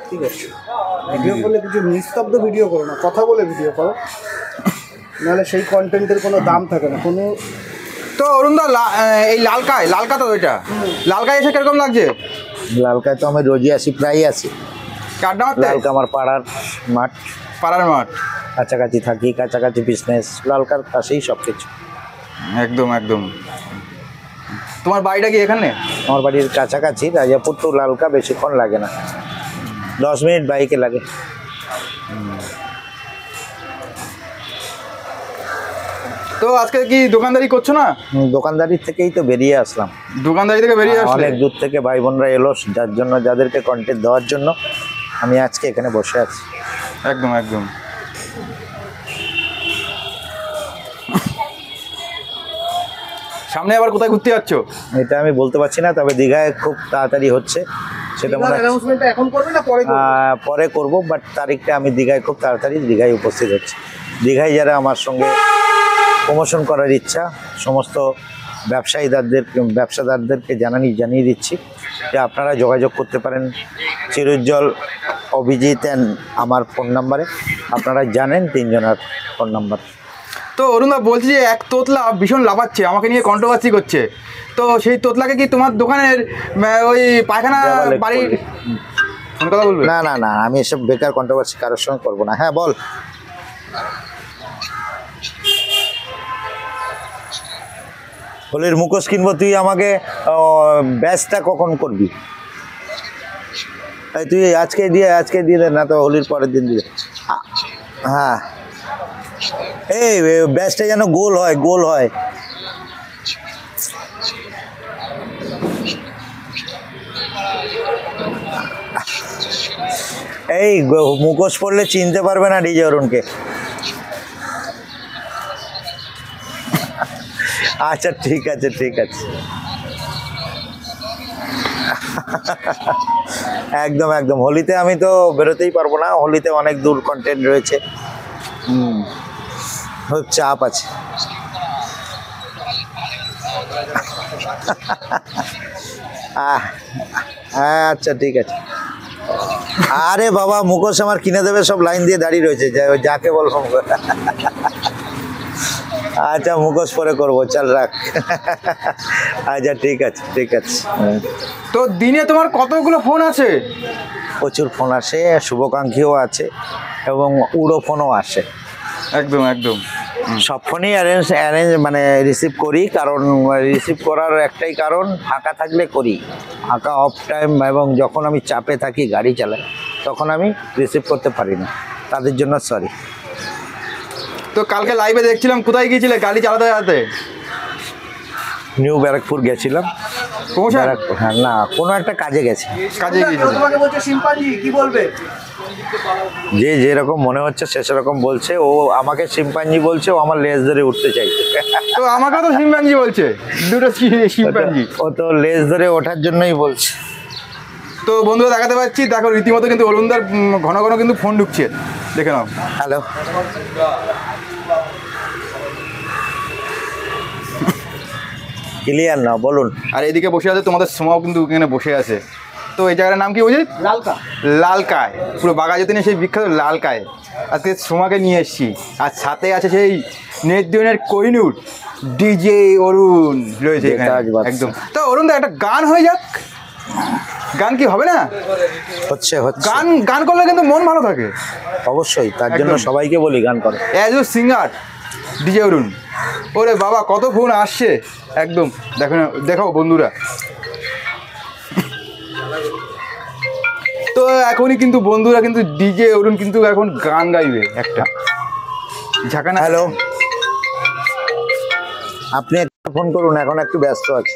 ঠিক আছে, ভিডিও করলে কিছু নিস্তব্ধ ভিডিও করো না, কথা বলে ভিডিও করো, নাহলে সেই কন্টেন্টের কোনো দাম থাকে না কোনো। তো অরুণদা, এই লালকা তো ওইটা লালকায় এসে কিরকম লাগছে? লালকায় তো আমি রোজই আসি, প্রায়ই আসি। লালকা আমার পাড়ার মাঠ, কাছাকাছি থাকি, কাছাকাছি বিজনেস, লালকার পাশেই সব কিছু। একদম একদম। তোমার বাড়িটা কি এখানে? আমার বাড়ির কাছাকাছি, রাজাপুর টু লালকা বেশিক্ষণ লাগে না, 10 মিনিট বাইকে লাগে। তো আজকে কি দোকানদারি করছো না? দোকানদারি থেকেই তো বেরিয়ে আসলাম। দোকানদারি থেকে বেরিয়ে আসলে? অনেক দূর থেকে ভাই বোনরা এলো, যার জন্য, যাদেরকে কন্টেন্ট দেওয়ার জন্য আমি আজকে এখানে বসে আছি। একদম একদম। সামনে আবার কোথায় ঘুরতে যাচ্ছ? এটা আমি বলতে পারছি না, তবে দীঘায় খুব তাড়াতাড়ি হচ্ছে, সেটা মনে হয় এখন করবে না পরে করবো, বাট তারিখটা আমি দীঘায় খুব তাড়াতাড়ি দীঘায় উপস্থিত হচ্ছে। দীঘায় যারা আমার সঙ্গে প্রমোশন করার ইচ্ছা, সমস্ত ব্যবসাদারদেরকে জানিয়ে দিচ্ছি যে আপনারা যোগাযোগ করতে পারেন চিরুজ্জ্বল, অভিজিৎ অ্যান্ড আমার ফোন নাম্বারে। আপনারা জানেন 3 জনের ফোন নাম্বার। তো অরুণদা, বলছি যে এক তোতলা ভীষণ লাফাচ্ছে, আমাকে নিয়ে কন্ট্রোভার্সি করছে। তো সেই তোতলাকে কি তোমার দোকানের ওই পায়খানা বাড়ির কথা বলবে? না না না, আমি এসব বেকার কন্ট্রোভার্সি কারোর সঙ্গে করবো না। হ্যাঁ বল। হোলির মুখোশ কিনবো, তুই আমাকে ব্যাচটা কখন করবি? তুই আজকে দিয়ে দে না, তো হোলির পরের দিন দিয়ে। হ্যাঁ, এই ব্যাচটা যেন গোল হয়। এই মুখোশ পড়লে চিনতে পারবে না ডিজে অরুণকে। আচ্ছা ঠিক আছে। একদম। হোলিতে আমি তো বেরোতেই পারবো না, হোলিতে অনেক দূর কন্টেন্ট রয়েছে, খুব চাপ আছে। হ্যাঁ আচ্ছা ঠিক আছে। আরে বাবা, মুখোশ আমার কিনে দেবে, সব লাইন দিয়ে দাঁড়িয়ে রয়েছে, যাকে বলবো। আচ্ছা, মুখোশ পরে করবো, চল রাখ। আচ্ছা ঠিক আছে। তো দিনে তোমার কতগুলো ফোন আছে? প্রচুর ফোন আসে, শুভাকাঙ্ক্ষীও আছে এবং উড়ো ফোনও আসে। একদম। সব ফোনই অ্যারেঞ্জ মানে রিসিভ করি, কারণ রিসিভ করার একটাই কারণ, ফাঁকা থাকলে করি, ফাঁকা অফ টাইম এবং যখন আমি চাপে থাকি গাড়ি চালাই তখন আমি রিসিভ করতে পারি না, তাদের জন্য সরি। তো কালকে লাইভে দেখছিলাম, কোথায় গিয়েছিলে গাড়ি চালাতে? নিউ ব্যারাকপুর গেছিলাম। হ্যাঁ না, কোনো একটা কাজে গেছি। কি বলবে? যে যেরকম মনে হচ্ছে সে সেরকম বলছে। ও আমাকে শিম্পাঞ্জি বলছে, ও আমার লেজ ধরে উঠতে চাইছে। তো আমাকে তো শিম্পাঞ্জি বলছে, দুটো শিম্পাঞ্জি। ও তো লেজ ধরে ওঠার জন্যই বলছে। তো বন্ধুরা দেখাতে পাচ্ছি, দেখো রীতিমতো কিন্তু অরুণদার ঘন কিন্তু ফোন ঢুকছে, দেখে নাও। হ্যালো, ক্লিয়ার না, বলুন। আর এদিকে বসে আছে তোমাদের সোমাও কিন্তু এখানে বসে আছে। তো এই জায়গাটার নাম কি বলছি? লালকায়, পুরো বাঘাযতীনের সেই বিখ্যাত লালকায় আজকে সোমাকে নিয়ে এসেছি। আর সাথে আছে সেই নেদ্যনের কোহিনূর ডিজে অরুণ রয়েছে এখানে। একদম। তো অরুণদা, একটা গান হয়ে যাক। গান কি হবে না? হচ্ছে গান করলে কিন্তু মন ভালো থাকে। অবশ্যই, তার জন্য সবাইকে বলি গান করে। অ্যাজ এ সিঙ্গার ডিজে অরুণ। ওরে বাবা, কত ফোন আসছে। একদম দেখো বন্ধুরা। তো এখনই কিন্তু বন্ধুরা কিন্তু ডিজে অরুণ কিন্তু এখন গান গাইবে একটা ঝাঁকানা। হ্যালো, আপনি একটা ফোন করুন, এখন একটু ব্যস্ত আছি।